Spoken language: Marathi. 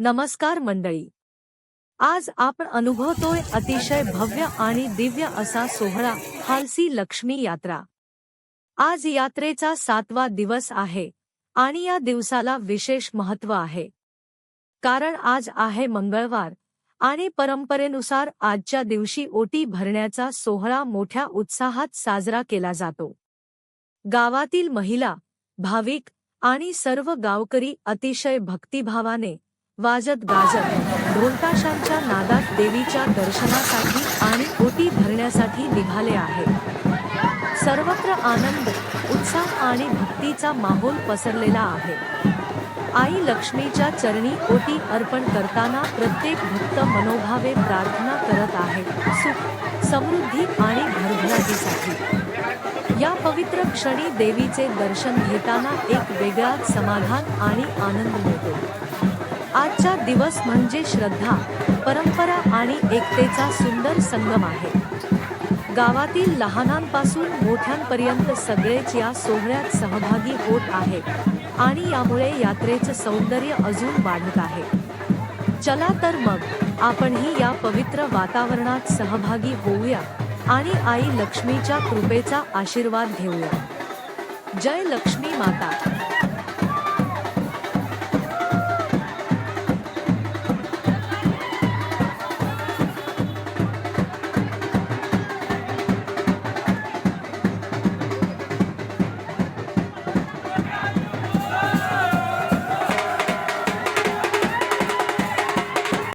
नमस्कार मंडळी. आज आपण अनुभवतोय अतिशय भव्य आणि दिव्य असा सोहळा, हालसी लक्ष्मी यात्रा. आज यात्रेचा 7वा दिवस आहे आणि या दिवसाला विशेष महत्त्व आहे. कारण आज आहे मंगळवार आणि परंपरेनुसार आजच्या दिवशी ओटी भरण्याचा सोहळा मोठ्या उत्साहात साजरा केला जातो. गावातील महिला, भाविक आणि सर्व गावकरी अतिशय भक्तिभावाने वाजत गाजत ढोलताशांच्या नादात देवीच्या दर्शनासाठी आणि ओटी भरण्यासाठी निघाले आहेत. सर्वत्र आनंद, उत्साह आणि भक्तीचा माहोल पसरलेला आहे. आई लक्ष्मीच्या चरणी ओटी अर्पण करताना प्रत्येक भक्त मनोभावे प्रार्थना करत आहे, सुख, समृद्धी आणि भरभराटीसाठी. या पवित्र क्षणी देवीचे दर्शन घेताना एक वेगळाच समाधान आणि आनंद मिळतो. आजचा दिवस म्हणजे श्रद्धा, परंपरा आणि एकतेचा सुंदर संगम आहे. गावातील लहानांपासून मोठ्यांपर्यंत सगळेच या सोहळ्यात सहभागी होत आहेत आणि यामुळे यात्रेचं सौंदर्य अजून वाढत आहे. चला तर मग आपणही या पवित्र वातावरणात सहभागी होऊया आणि आई लक्ष्मीच्या कृपेचा आशीर्वाद घेऊया. जय लक्ष्मी माता.